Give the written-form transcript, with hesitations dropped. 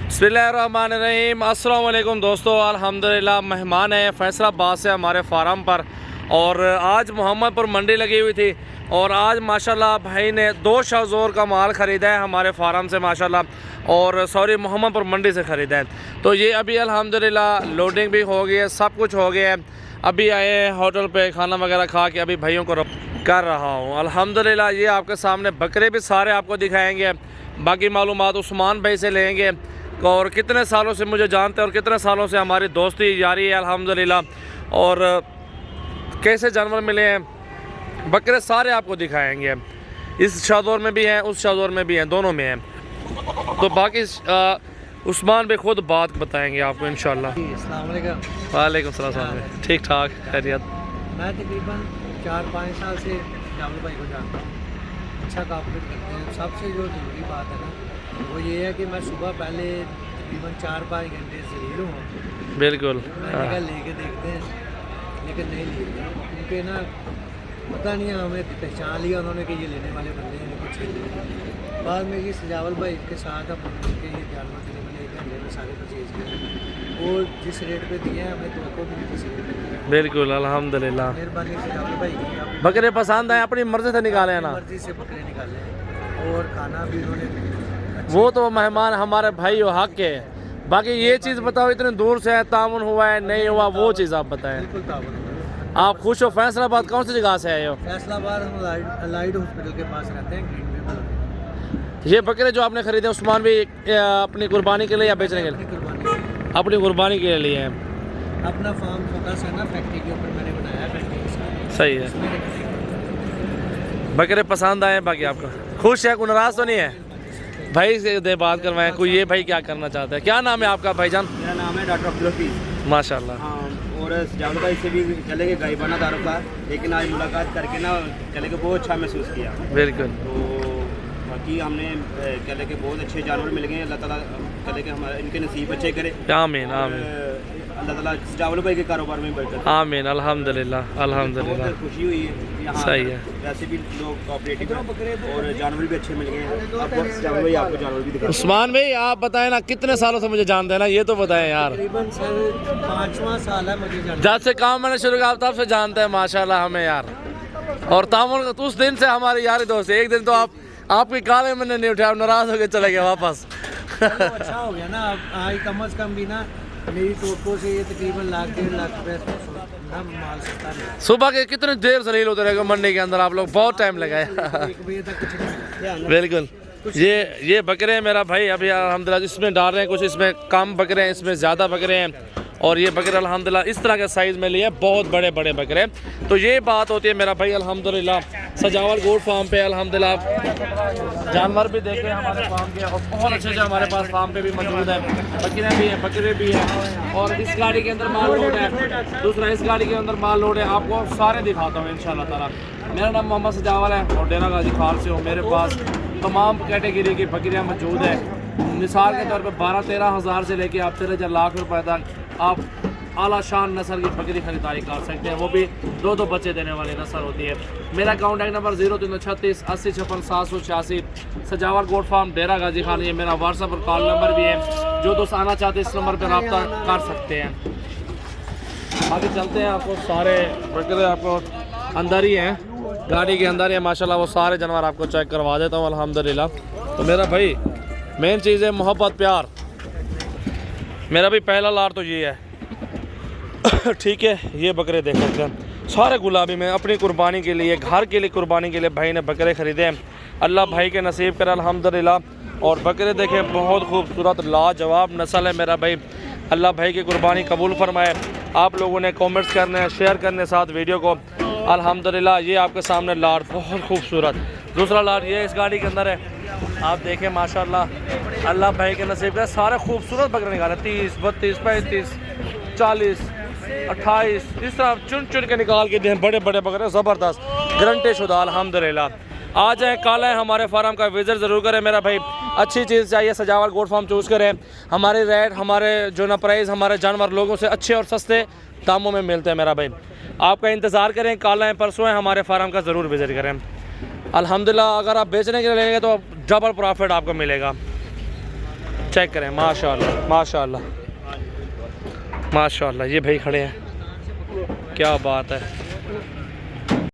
बिस्मिल्लाहिर्रहमानिर्रहीम। अस्सलाम वालेकुम दोस्तों, अल्हम्दुलिल्लाह मेहमान हैं फैसलाबाद से हमारे फार्म पर। और आज मोहम्मदपुर मंडी लगी हुई थी और आज माशाल्लाह भाई ने 2 शहज़ोर का माल ख़रीदा है हमारे फार्म से माशाल्लाह, और सॉरी मोहम्मदपुर मंडी से ख़रीदा है। तो ये अभी अल्हम्दुलिल्लाह लोडिंग भी हो गई है, सब कुछ हो गया है। अभी आए हैं होटल पे खाना वगैरह खा के, अभी भाइयों को कर रहा हूँ अल्हम्दुलिल्लाह। ये आपके सामने बकरे भी सारे आपको दिखाएँगे, बाकी मालूमात उस्मान भाई से लेंगे और कितने सालों से मुझे जानते हैं और कितने सालों से हमारी दोस्ती जारी है अल्हम्दुलिल्लाह। और कैसे जानवर मिले हैं, बकरे सारे आपको दिखाएंगे। इस शादौर में भी हैं, उस शादौर में भी हैं, दोनों में हैं। तो बाकी उस्मान भाई खुद बात बताएंगे आपको इंशाल्लाह। अस्सलाम वालेकुम। वालेकुम सलाम। ठीक ठाक खैरियत। मैं तकरीबन 4-5 साल से जावेद भाई को जानता हूँ, अच्छा कॉपरेट करते हैं। सबसे जो ज़रूरी बात है ना वो ये है कि मैं सुबह पहले तकरीबन 4-5 घंटे ज़रूर हूँ। बिल्कुल मैंने लेके देखते हैं, लेकिन नहीं लिए क्योंकि ना पता नहीं हमें पहचान लिया उन्होंने कि ये लेने वाले बंदे हैं कुछ। बाद में ये सजावल भाई के साथ हम के ये जानवर तकरीबन 1 घंटे में सारे परचेज किए और जिस रेट पे दिए हैं हमें तो भी नहीं किसी रेट। बिल्कुल अल्हम्दुलिल्लाह। मेहरबानी सजावल भाई की। बकरे पसंद आए, अपनी मर्जी से निकाले हैं ना, मर्जी से बकरे निकाले हैं और खाना भी उन्होंने वो तो मेहमान हमारे भाई हो हक के। बाकी ये चीज़ बताओ, इतने दूर से है, ताउन हुआ है नहीं हुआ, वो चीज़ आप बताएं। बिल्कुल ताबन। आप खुश हो? फैसलाबाद कौन सी जगह से आए हो? फैसलाबाद हम लाइट हॉस्पिटल के पास रहते हैं, ग्रीन वे। ये बकरे जो आपने खरीदे उस्मान भी अपनी कुर्बानी के लिए या बेचने के लिए? अपनी कुर्बानी के लिए हैं। अपना फार्म फोकस है ना, फैक्ट्री के ऊपर मैंने बनाया है, फैक्ट्री के साथ। सही है। बकरे पसंद आए, बाकी आपका खुश है, कोई नाराज तो नहीं है? भाई से दे बात करवाएं कोई। ये भाई क्या करना चाहता है? क्या नाम है आपका भाईजान? मेरा नाम है डॉक्टर अब्दुल हफीज़। माशाल्लाह। हाँ, और जावेद भाई से भी चले गए गायबाना तारुफ था, लेकिन आज मुलाकात करके ना चले के बहुत अच्छा महसूस किया। बिल्कुल। तो बाकी हमने चले के बहुत अच्छे जानवर मिल गए। अल्लाह ताला चले के हमारे इनके नसीब अच्छे करे। आमीन आमीन। अल्लाह ताला जावेद भाई के कारोबार में बरकत। आमीन अल्हम्दुलिल्लाह अल्हम्दुलिल्लाह। बहुत खुशी हुई है यहाँ। सही है। वैसे भी लोग कोऑपरेटिव हैं और जानवर भी अच्छे मिल गए हैं। आपको जावेद भाई आपको जानवर भी दिखा। उस्मान भाई आप बताएं ना, कितने सालों से मुझे जानते हैं ना, ये तो बताएं यार। तकरीबन सर 5वां साल है मुझे जानते। जब से काम मैंने शुरू किया तब से जानते हैं माशाल्लाह हमें यार। और तामुल उस दिन से हमारी यारी दोस्त है। एक दिन तो आपकी काले मैंने नहीं उठाया, नाराज होकर चले गए वापस। अच्छा हो गया ना, आज कम अज़ कम भी ना मेरी टोटो से ये तकरीबन 1.5 लाख रुपये माल सकता है। सुबह के कितने देर से होते रहेगा मंडी के अंदर, आप लोग बहुत टाइम लगाए। 1 बजे तक कुछ नहीं। बिल्कुल। ये बकरे मेरा भाई अभी अल्हम्दुलिल्लाह इसमें डाल रहे हैं, कुछ इसमें कम बकरे हैं, इसमें ज़्यादा बकरे हैं। और ये बकरे अल्हम्दुलिल्लाह इस तरह के साइज़ में लिए, बहुत बड़े बड़े बकरे। तो ये बात होती है मेरा भाई अल्हम्दुलिल्लाह सजावल गोट फार्म पे अल्हम्दुलिल्लाह जानवर भी देखे हमारे फार्म के, और बहुत अच्छे से हमारे पास फार्म पे भी मौजूद है। बकरियाँ भी हैं, बकरे भी हैं। और इस गाड़ी के अंदर माल लोड है, दूसरा इस गाड़ी के अंदर माल लोड है। आपको सारे दिखाता हूँ इंशाल्लाह ताला। मेरा नाम मोहम्मद सजावल है और डेरा गाजी खाल से हूँ। मेरे पास तमाम कैटेगरी की बकरियाँ मौजूद है। मिसाल के तौर पर 12-13 हज़ार से लेके आप 13 लाख रुपए तक आप आला शान नस्ल की बकरी खरीदारी कर सकते हैं। वो भी 2 बच्चे देने वाली नस्ल होती है। मेरा कॉन्टैक्ट नंबर 0336 80 56 786। सजावल गोट फार्म डेरा गाजी खान। ये मेरा व्हाट्सएप और कॉल नंबर भी है, जो दोस्त आना चाहते हैं इस नंबर पर रब्ता कर सकते हैं। आगे चलते हैं, आपको सारे बकरे आपको अंदर ही हैं, गाड़ी के अंदर ही है माशाल्लाह। वो सारे जानवर आपको चेक करवा देता हूँ अल्हम्दुलिल्लाह। तो मेरा भाई मेन चीज़ है मोहब्बत प्यार। मेरा भी पहला लार तो ये है। ठीक है, ये बकरे देख सकते हैं सारे गुलाबी में, अपनी कुर्बानी के लिए, घर के लिए कुर्बानी के लिए भाई ने बकरे ख़रीदे हैं। अल्लाह भाई के नसीब करे अल्हम्दुलिल्लाह। और बकरे देखें, बहुत खूबसूरत लाजवाब नस्ल है मेरा भाई। अल्लाह भाई की कुर्बानी कबूल फरमाए। आप लोगों ने कमेंट्स करने हैं, शेयर करने साथ वीडियो को अल्हम्दुलिल्लाह। ये आपके सामने लार बहुत खूबसूरत। दूसरा लार ये इस गाड़ी के अंदर है, आप देखें माशाल्लाह। अल्लाह भाई के नसीब का सारे खूबसूरत बकरे निकाले, 30, 32, 35, 40, 28 इस तरह चुन चुन के निकाल के दें। बड़े बड़े बकरे ज़बरदस्त, गारंटी शुदा अल्हम्दुलिल्लाह। आ जाए, काला है हमारे फार्म का विज़िट ज़रूर करें मेरा भाई। अच्छी चीज़ चाहिए सजावल गोट फार्म चूज़ करें। हमारे रेट, हमारे जो ना प्राइस, हमारे जानवर लोगों से अच्छे और सस्ते दामों में मिलते हैं मेरा भाई। आपका इंतज़ार करें, काला है परसों है, हमारे फार्म का ज़रूर विज़िट करें। अल्हम्दुलिल्लाह अगर आप बेचने के लिए लेंगे तो डबल प्रॉफिट आपको मिलेगा। चेक करें, माशाल्लाह माशाल्लाह माशाल्लाह। ये भाई खड़े हैं, क्या बात है।